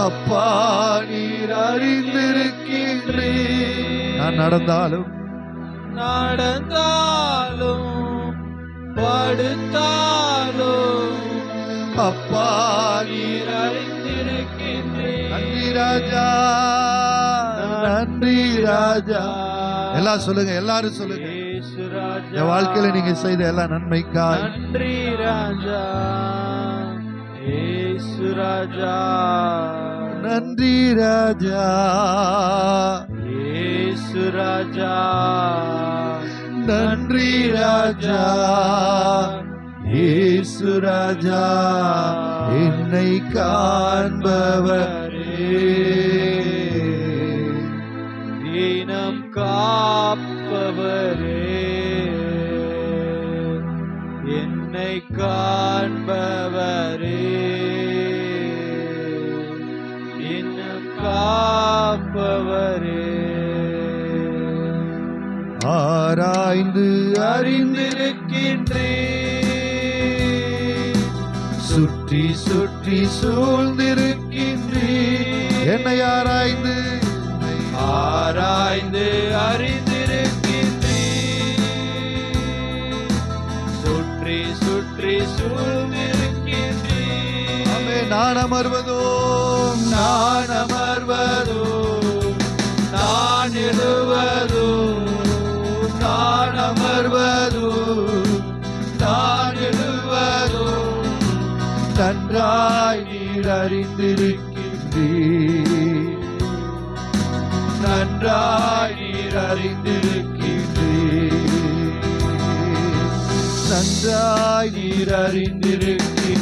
அப்பா நீர் அறிந்திருக்கின்றீர். நான் நடந்தாலும் படுத்தாலும் அப்பா நீர் அறிந்திருக்கின்றீர். நன்றி ராஜா, நன்றி ராஜா. எல்லாம் சொல்லுங்க, எல்லாரும் சொல்லுங்க. என் வாழ்க்கையில நீங்க செய்த எல்லா நன்மைக்காய் நன்றி ராஜா, இயேசு ராஜா. நன்றி ராஜா, இயேசு ராஜா. நன்றி ராஜா, இயேசு ராஜா. என்னை காண்பவரே, தினம் காப்பவரே, என்னை காண்பவரே, தினம் காப்பவரே. ஆராய்ந்து அறிந்திருக்கின்றேன், சுற்றி சுற்றி சூழ்ந்திருக்கின்றேன். என்னை ஆராய்ந்து ஆராய்ந்து அறிந்திருக்கின்றேன், சுற்றி சுற்றி சூழ்ந்திருக்கின்றேன். அமே நான் அமர்வதோ நான் அமர்வதோ, நான் எழுவதோ, நான் அமர்வதோ, நான் எழுவதோ நன்றாய் நீர் அறிந்திருக்கின்றீர். நன்றாய் நீர் அறிந்திருக்கின்றீர். நன்றாய் நீர் அறிந்திருக்கின்றீர்.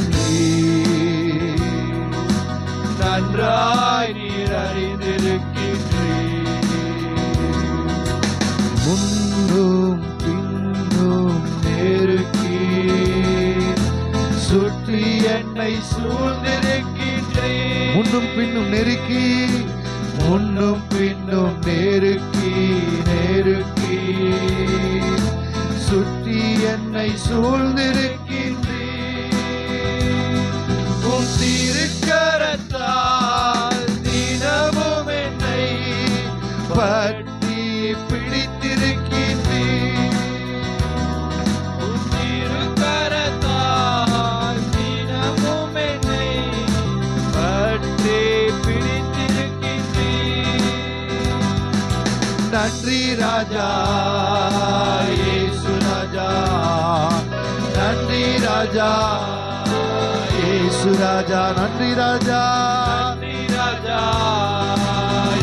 நன்றாய் நீர் அறிந்திருக்கின்றீர். முன்னும் பின்னும் நெருக்கி சுற்றி என்னை சூழ்ந்திருக்கின்றேன். முன்னும் பின்னும் நெருக்கி, முன்னும் பின்னும் நெருக்கி நெருக்கி சுற்றி என்னை சூழ்ந்திருக்கின்றேன். உம் திருக்கரத்தால் தினமும் என்னை பற்றி பிடித்திருக்கின்றேன். உம் திருக்கரத்தால் தினமும் என்னை பற்றி பிடித்திருக்கின்றேன். நன்றி ராஜா, இயேசு ராஜா. நன்றி ராஜா, இயேசு ராஜா, நன்றி ராஜா, நன்றி ராஜா,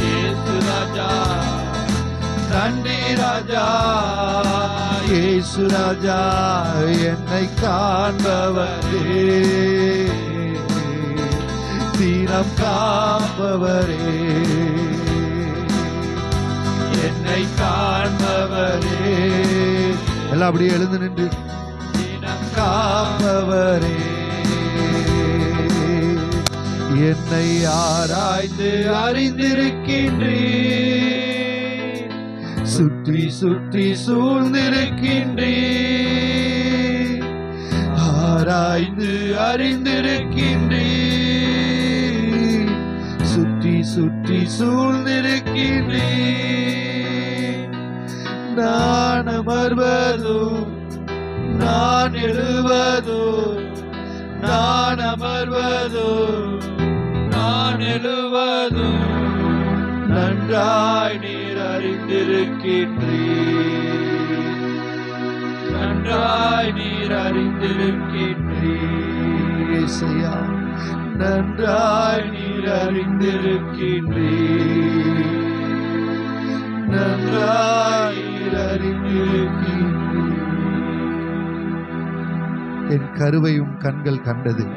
இயேசு ராஜா, நன்றி ராஜா, இயேசு ராஜா, என்னை காண்பவரே, தீனம் காப்பவரே, என்னை காண்பவரே, எல்லாம் அப்படியே எழுந்து நின்று தினம் காப்பவரே, என்னை ஆராய்ந்து அறிந்திருக்கின்றீர், சுற்றி சுற்றி சூழ்ந்திருக்கின்றீர், ஆராய்ந்து அறிந்திருக்கின்றீர், சுற்றி சுற்றி சூழ்ந்திருக்கின்றீர், நான் அமர்வதும் நான் எழுவதும், நான் அமர்வதும் நான் எழுவதும் நன்றாய் நீர் அறிந்திருக்கின்றீர், நன்றாய் நீர் அறிந்திருக்கின்றீர், இயேசையா, நன்றாய் நீர் அறிந்திருக்கின்றீர், நன்றாய் நீர் அறிந்திருக்கின்றீர். என் கருவையும் கண்கள் கண்டது,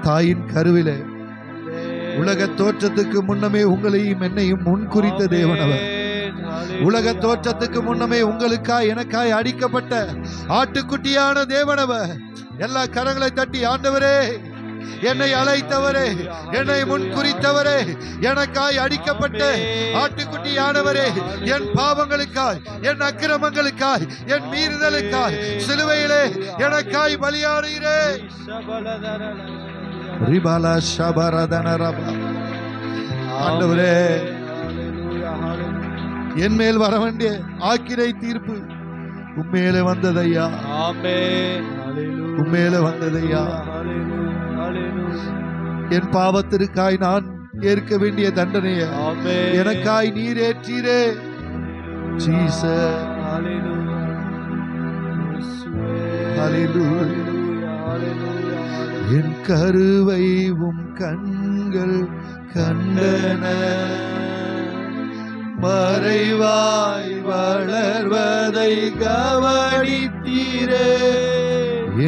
தாயின் கருவிலே உலக தோற்றத்துக்கு முன்னமே உங்களையும் என்னையும் முன்குறித்த தேவன் அவர். உலக தோற்றத்துக்கு முன்னமே உங்களுக்காய் எனக்காய் அடிக்கப்பட்ட ஆட்டுக்குட்டியான தேவனவர். எல்லா கரங்களை தட்டி, ஆண்டவரே, என்னை அழைத்தவரே, என்னை முன்குறித்தவரே, எனக்காய் அடிக்கப்பட்ட ஆட்டுக்குட்டியானவரே, என் பாவங்களுக்காய், என் அக்கிரமங்களுக்காய், என் மீறுதலுக்காய் சிலுவையிலே எனக்காய் பலியாடுகிறே. ஆண்டவரே, என் மேல் வர வேண்டிய ஆக்கினை தீர்ப்பு உம்மேலே வந்ததையா, உம்மேலே வந்ததையா. என் பாவத்திற்காய் நான் ஏற்க வேண்டிய தண்டனையை எனக்காய் நீர் ஏற்றீரே. ஜீசஸ், ஹல்லேலூயா. என் கருவை உம் கண்கள் கண்டன, மறைவாய் வளர்வதை கவனித்தீரே.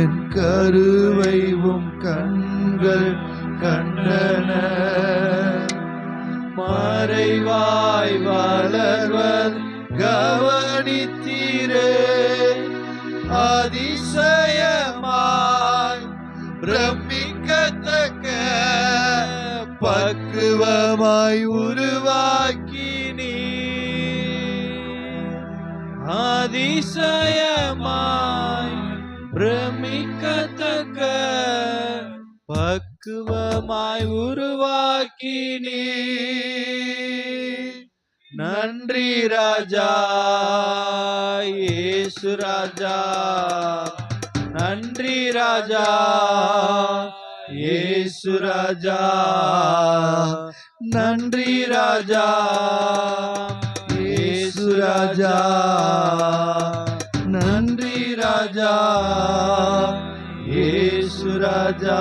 என் கருவை உம் கண்கள் கண்டன, மறைவாய் வளர்வதை கவனித்தீரே. அதிசயமாய் பிரமிக்கத்தக்க பக்குவமாய் உருவாக்கினீ, அதிசயமாய் பிரமிக்கத்தக்க பக்குவமாய் உருவாக்கினீ. நன்றி ராஜா, இயேசு ராஜா, நன்றி ராஜா, இயேசு ராஜா, நன்றி ராஜா, இயேசு ராஜா, நன்றி ராஜா, இயேசு ராஜா,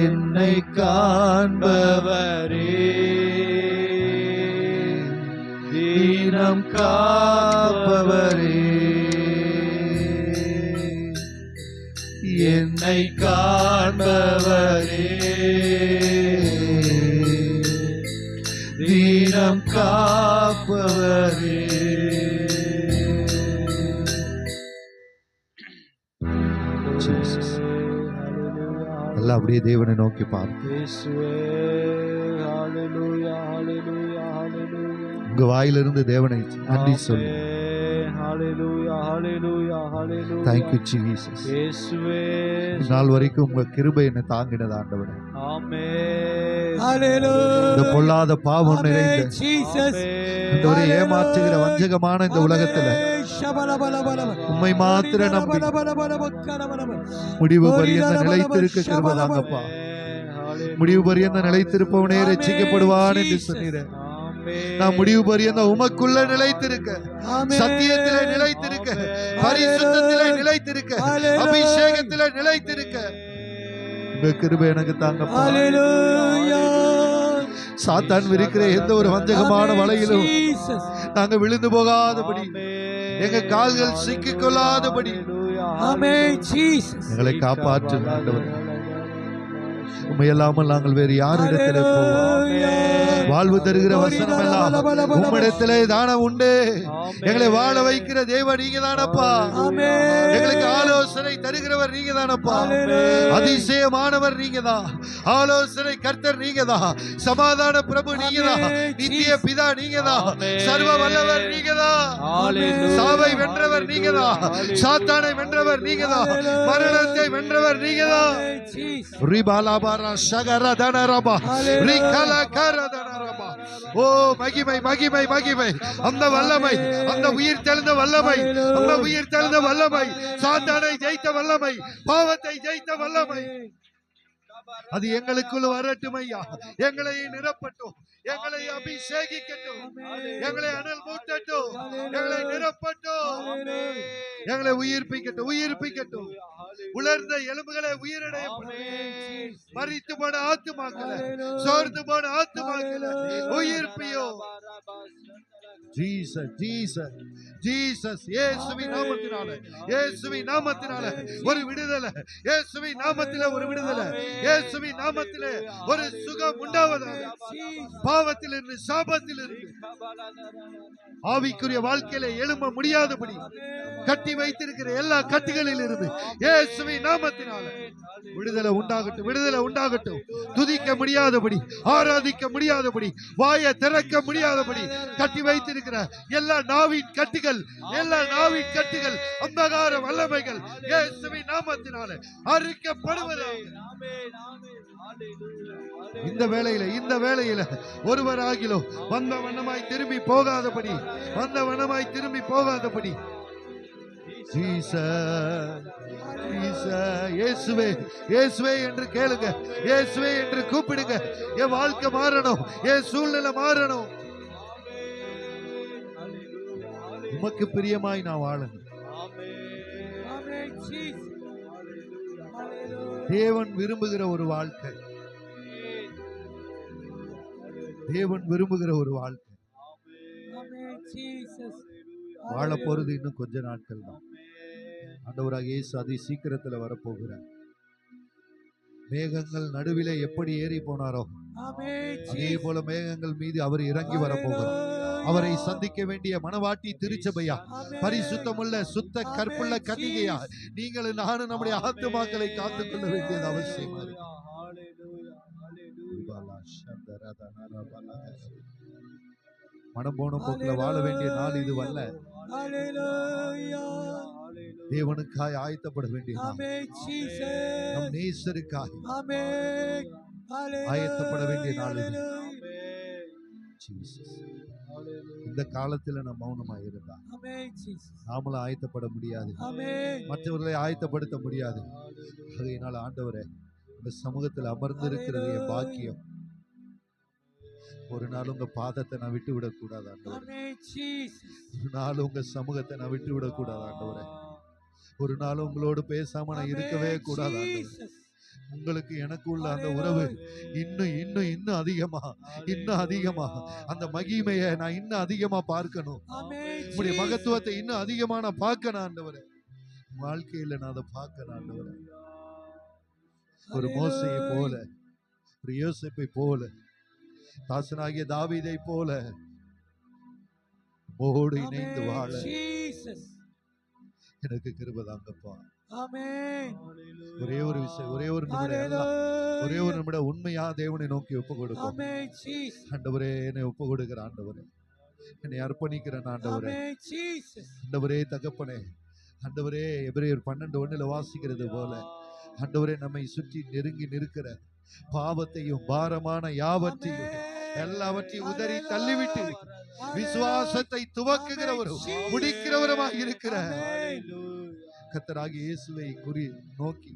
என்னை காண்பவரே, தீனம் காப்பவரே, என்னை காண்பவரே, தீனம் காப்பவரே. எல்லாம் அப்படியே தேவனை நோக்கி பார்த்து உங்க வாயிலிருந்து தேவனை நன்றி சொல்லு. Thank you Jesus. நாள் வரைக்கும் உங்க கிருபை என்னை தாங்கினது ஆண்டவரே. இந்த பொல்லாத பாவம் நிறைந்த ஆண்டவரே, ஏமாற்றுகிற வஞ்சகமான இந்த உலகத்துல உம்மை மாத்திர நம்பி முடிவு பரியந்த நிலைத்திருக்க கிருபை தாங்கப்பா. முடிவு பரியந்த நிலைத்திருப்பவனே ரட்சிக்கப்படுவான் என்று சொன்னீரே. நான் முடிவு பரியந்தம் உமக்குள்ள நிலைத்திருக்க, சத்தியத்திலே நிலைத்திருக்க, பரிசுத்தத்திலே நிலைத்திருக்க, அபிஷேகத்திலே நிலைத்திருக்க உங்க கிருபை எனக்கு தாங்கப்பா. சாத்தான் விரிக்கிற எந்த ஒரு வஞ்சகமான வலையிலும் நாங்க விழுந்து போகாதபடி, எங்க கால்கள் சிக்கிக் கொள்ளாதபடி எங்களை காப்பாற்று ஆண்டவர். உண்மையல்லாமல் நாங்கள் வேறு யாரிடத்திலே போவோம்? வாழ்வு தருகிற வசனம் எல்லாம் உம்மிடத்திலே தானே உண்டு. எங்களை வாழ வைக்கிற தேவன் நீங்க தானப்பா. எங்களுக்கு ஆலோசனை தருகிறவர் நீங்க தானப்பா. அதிசயமானவர் நீங்க தான். ஆலோசனை கர்த்தர் நீங்க தான். சமாதான பிரபு நீங்க தான். நித்திய பிதா நீங்க தான். சர்வ வல்லவர் நீங்க தான். சாவை வென்றவர் நீங்க தான். சாத்தானை வென்றவர் நீங்க தான். மரணத்தை வென்றவர் நீங்க தான். ஓ மகிமை மகிமை மகிமை. அந்த வல்லமை, அந்த உயிர் தெழுந்த வல்லமை, அந்த உயிர் தெழுந்த வல்லமை, சாத்தானை ஜெயித்த வல்லமை, பாவத்தை ஜெயித்த வல்லமை, அது எங்களுக்குள்ள வரட்டும் ஐயா. எங்களை நிரப்பட்டும், எங்களை அபிஷேகிக்கட்டும், எங்களை அனல் மூட்டட்டும், எங்களை நிரப்பட்டும், எங்களை உயிர்ப்பிக்கட்டும், உயிர்ப்பிக்கட்டும். உலர்ந்த எலும்புகளை உயிரடைய, மரித்து போன ஆத்துமாக்களை, சோர்ந்து போன ஆத்துமாக்களை உயிர்ப்பியோ. Jesus Jesus Jesus. இயேசுவின் நாமத்தினால, இயேசுவின் நாமத்தினால ஒரு விடுதலை, இயேசுவின் நாமத்திலே ஒரு விடுதலை, இயேசுவின் நாமத்திலே ஒரு சுகம் உண்டாவதாக. பாவத்திலிருந்து, சாபத்திலிருந்து, ஆவிக்குரிய வாழ்க்கையில எழும்ப முடியாதபடி கட்டி வைத்திருக்கிற எல்லா கட்டுகளில் இருந்து இயேசுவின் நாமத்தினால விடுதலை உண்டாகட்டும், விடுதலை உண்டாகட்டும். துதிக்க முடியாதபடி, ஆராதிக்க முடியாதபடி, வாயை திறக்க முடியாதபடி கட்டி வைத்திருக்கிற எல்லா நாவின் கட்டுகள், எல்லா நாவின் கட்டுகள், அந்தகார வல்லமைகள் இயேசுவின் நாமத்தினால அறுக்கப்படுவதாக. இந்த வேளையில ஒருவராகிலோ வந்த வண்ணமாய் திரும்பி போகாதபடி, வந்த வண்ணமாய் திரும்பி போகாதபடி. இயேசுவே இயேசுவே என்று கேளுங்க, இயேசுவே என்று கூப்பிடுங்க. என் வாழ்க்கை மாறணும், என் சூழ்நிலை மாறணும். உமக்கு பிரியமாய் நான் வாழணும். தேவன் விரும்புகிற ஒரு வாழ்க்கை, தேவன் விரும்புகிற ஒரு வாழ்க்கை வாழ போறது இன்னும் கொஞ்ச நாட்கள் தான். ஆண்டவராக இயேசு அதி சீக்கிரத்துல வரப்போகிறார். மேகங்கள் நடுவிலே எப்படி ஏறி போனாரோ அதே போல மேகங்கள் மீது அவர் இறங்கி வரப்போகிறார். அவரை சந்திக்க வேண்டிய மனவாட்டி திருச்சபையா, பரிசுத்தமுள்ள சுத்த கற்புள்ள கன்னிகையா நீங்களும் நானும் நம்முடைய ஆத்துமாக்களை காத்துக்கொள்ள வேண்டியது அவசியமா இருக்கு. மனம் போன போக்குல வாழ வேண்டிய நாள் இது அல்ல. தேவனுக்காய் ஆயத்தப்பட வேண்டிய நாள், நம் நேசருக்காய் ஆயத்தப்பட வேண்டிய நாள் இது. இந்த காலத்துல நம்ம மௌனமாக இருந்தா நாமளும் ஆயத்தப்பட முடியாது, மற்றவர்களை ஆயத்தப்படுத்த முடியாது. ஆகையினால ஆண்டவரே, இந்த சமூகத்தில் அமர்ந்திருக்கிறது என் பாக்கியம். ஒரு நாள் உங்க பாதத்தை நான் விட்டு விடக்கூடாது ஆண்டவரே. ஒரு நாள் உங்க சமூகத்தை நான் விட்டு விடக்கூடாது ஆண்டவரே. ஒரு நாள் உங்களோடு பேசாம நான் இருக்கவே கூடாது ஆண்டவரே. உங்களுக்கு எனக்கு உள்ள அந்த உறவு இன்னும் இன்னும் இன்னும் அதிகமா, இன்னும் அதிகமா அந்த மகிமையை நான் இன்னும் அதிகமா பார்க்கணும். உங்களுடைய மகத்துவத்தை இன்னும் அதிகமா நான் பார்க்கணும் ஆண்டவரே. வாழ்க்கையில நான் அதை பார்க்கணும் ஆண்டவரே. ஒரு மோசையை போல, ஒரு யோசேப்பை போல, தாசனாகிய தாவீதை போல மோடு இணைந்து வாழ எனக்கு கிருபை தாங்கப்பா. ஒரே ஒரு விஷயம், ஒரே ஒரு நிமிடம் உண்மையா தேவனை நோக்கி ஒப்பு கொடுக்கும். ஆண்டவரே, என்னை ஒப்பு கொடுக்கிற ஆண்டவரே, என்னை அர்ப்பணிக்கிறேன் ஆண்டவரே. ஆண்டவரே தகப்பனே, ஆண்டவரே எபிரேயர் 12:1 வாசிக்கிறது போல ஆண்டவரே, நம்மை சுற்றி நெருங்கி நிற்கிற பாவத்தையும் பாரமான யாவற்றையும் எல்லாவற்றையும் உதறி தள்ளிவிட்டு விசுவாசத்தை துவக்குகிறவரும் முடிக்கிறவருமாக இருக்கிற கர்த்தராகிய இயேசுவை குறி நோக்கி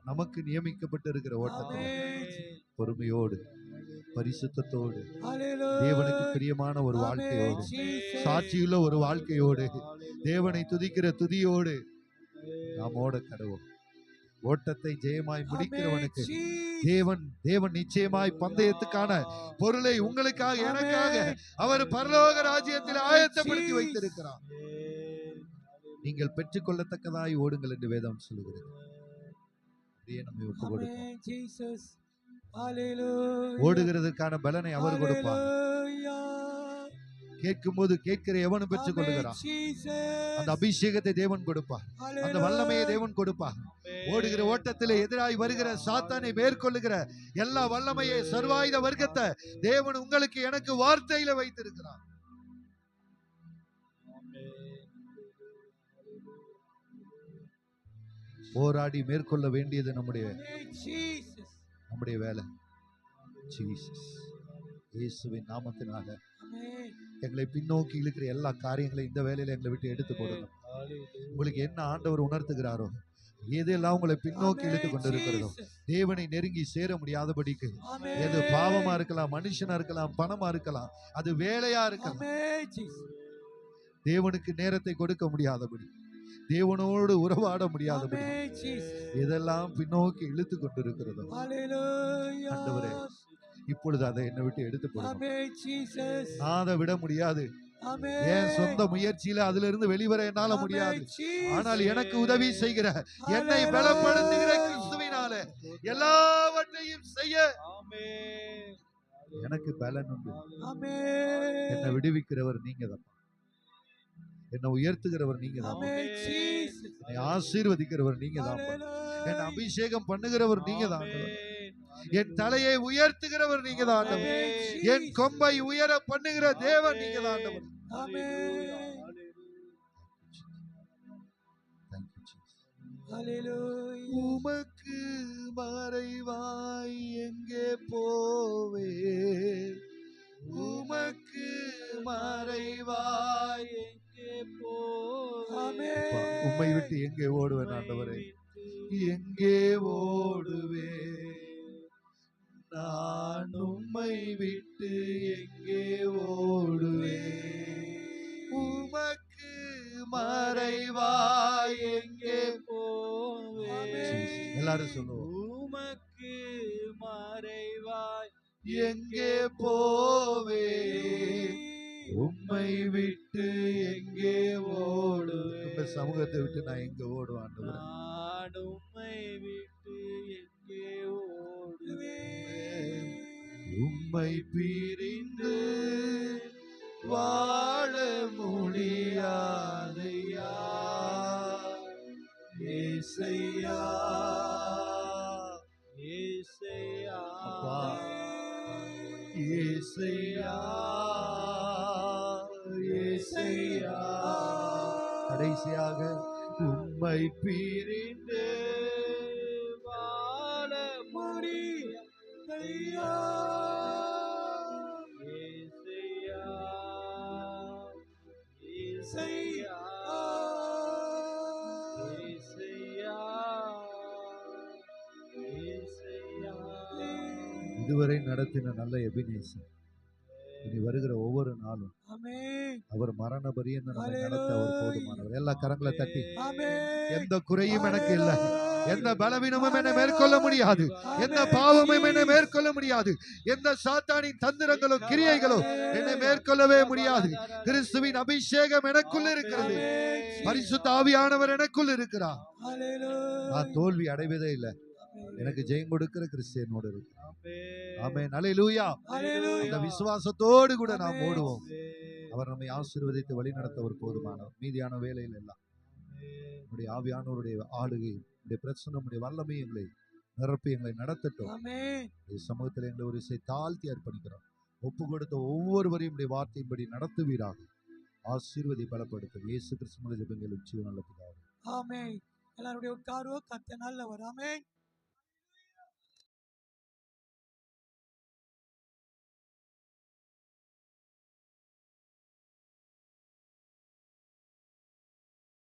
நமக்கு நியமிக்கப்பட்டிருக்கிற ஓட்டத்தில் பொறுமையோடு பரிசுத்தத்தோடு Hallelujah. தேவனுக்கு பிரியமான ஒரு Amen, வாழ்க்கையோடு Jesus. சாட்சியுள்ள ஒரு வாழ்க்கையோடு தேவனை துதிக்கிற துதியோடு நாம் ஓட கடவோம். ஓட்டத்தை ஜெயமாய் முடிக்கிறவனுக்கு தேவன் நிச்சயமாய் பந்தயத்துக்கான பொருளை உங்களுக்காக எனக்காக அவர் பரலோக ராஜ்யத்தில் ஆயத்தப்படுத்தி வைத்திருக்கிறார். நீங்கள் பெற்றுக்கொள்ளத்தக்கதாய் ஓடுங்கள் என்று வேதம் சொல்லுகிறது. அப்படியே நம்ம ஒப்பு கொடுப்போம். ஓடுகிறதுக்கான பலனை அவர் கொடுப்பார். கேட்கும் போது கேட்கிற எவனும் பெற்றுக் கொள்ளுகிறான். அந்த அபிஷேகத்தை தேவன் கொடுப்பார். அந்த வல்லமையை தேவன் கொடுப்பார். ஓடுகிற ஓட்டத்திலே எதிராய் வருகிற சாத்தானை மேற்கொள்ளுகிற எல்லா வல்லமையை சர்வாயுத வர்க்கத்தை தேவன் உங்களுக்கு எனக்கு வார்த்தையில வைத்திருக்கிறார். போராடி மேற்கொள்ள வேண்டியது நம்முடைய வேலை. இயேசுவின் நாமத்தினால எங்களை பின்னோக்கி இழுக்கிற எல்லா காரியங்களையும் இந்த வேலையில எங்களை விட்டு எடுத்து போடணும். உங்களுக்கு என்ன ஆண்டவர் உணர்த்துகிறாரோ, எதெல்லாம் உங்களை பின்னோக்கி இழுத்து கொண்டிருக்கிறதோ, தேவனை நெருங்கி சேர முடியாதபடிக்கு, எது பாவமா இருக்கலாம், மனுஷனா இருக்கலாம், பணமா இருக்கலாம், அது வேலையா இருக்கலாம், தேவனுக்கு நேரத்தை கொடுக்க முடியாதபடி, தேவனோடு உறவாட முடியாதபடி எதெல்லாம் பின்னோக்கி இழுத்து கொண்டிருக்கிறதோ, ஆண்டவரே இப்பொழுது அதை என்னை விட்டு எடுத்து போடுங்க. நான் அதை விட முடியாது. என் சொந்த முயற்சியில அதுல இருந்து வெளிவர என்னால முடியாது. ஆனால் எனக்கு உதவி செய்கிற, என்னை பலப்படுத்துகிற கிறிஸ்துவினால எல்லாவற்றையும் செய்ய எனக்கு பலன் உண்டு. என்னை விடுவிக்கிறவர் நீங்க தான். என்னை உயர்த்துகிறவர் நீங்க தான். என்னை ஆசீர்வதிக்கிறவர் நீங்க தான். என்னை அபிஷேகம் பண்ணுகிறவர் நீங்க தான். என் தலையை உயர்த்துகிறவர் நீங்க தான் ஆண்டவர். என் கொம்பை உயர பண்ணுகிற தேவன் நீங்க தான் ஆண்டவர். உமக்கு மறைவாய் எங்கே போவே, உமக்கு மறைவாய் எங்கே போவே, உம்மை விட்டு எங்கே ஓடுவேன் ஆண்டவரே, எங்கே ஓடுவே, நான் உம்மை விட்டு எங்கே ஓடுவே, உமக்கு மறைவாய் எங்கே போவே. எல்லாரும் சொல்லுவோம். உமக்கு மறைவாய் எங்கே போவே, உம்மை விட்டு எங்கே ஓடுவே. உங்க சமூகத்தை விட்டு நான் எங்க ஓடுவேன் ஆண்டவரே, நான் உம்மை விட்டு எங்கே ஓடுவே, உம்மை பிரிந்து வாழ முடியாதையா ஏசையா, ஏசையா, ஏசையா, ஏசையா. கடைசியாக உம்மை பிரிந்து வாழ முடியாதையா ஏசையா, ஏசையா, ஏசையா, ஏசையா. இதுவரை நடத்தின நல்ல எபினேசர் இனி வருகிற ஒவ்வொரு நாளும் அவர் மரண பரியந்த நம்மை நடத்த அவர் போதுமானவர். எல்லா கரங்களை தட்டி, எந்த குறையும் எனக்கு இல்லை, எந்த பலவீனமும் என்னை மேற்கொள்ள முடியாது, எந்த பாவமும் என்னை மேற்கொள்ள முடியாது, எந்த சாத்தானின் தந்திரங்களோ கிரியைகளோ என்னை மேற்கொள்ளவே முடியாது. கிறிஸ்துவின் அபிஷேகம் எனக்குள் இருக்கிறது. பரிசுத்த ஆவியானவர் எனக்குள் இருக்கிறார். நான் தோல்வி அடைவதே இல்லை. எனக்கு ஜெயம் கொடுக்கிற கிறிஸ்தியனோடு இருக்கு. ஆமென். அல்லேலூயா. அந்த விசுவாசத்தோடு கூட நாம் ஓடுவோம். அவர் நம்மை ஆசீர்வதித்து வழி நடத்த ஒரு போதுமானவர். மீதியான வேலையில் எல்லாம் நம்முடைய ஆவியானவருடைய ஆளுகை, நம்முடைய பிரச்சனை, நம்முடைய வல்லமை எங்களை நிரப்பி எங்களை நடத்தட்டும். சமூகத்தில் எங்களை ஒரு தாழ்த்தி அர்ப்பணிக்கிறோம். ஒப்பு கொடுத்த ஒவ்வொருவரையும் வார்த்தையின்படி நடத்துவீராக. ஆசீர்வதி பலப்படுத்தும். இயேசு கிறிஸ்துவின் ஜெபங்கள் உச்சிய நல்ல பிதாவே. ஆமென். எல்லாருடைய உட்கார்வோ கர்த்தர் நல்லவர். ஆமென்.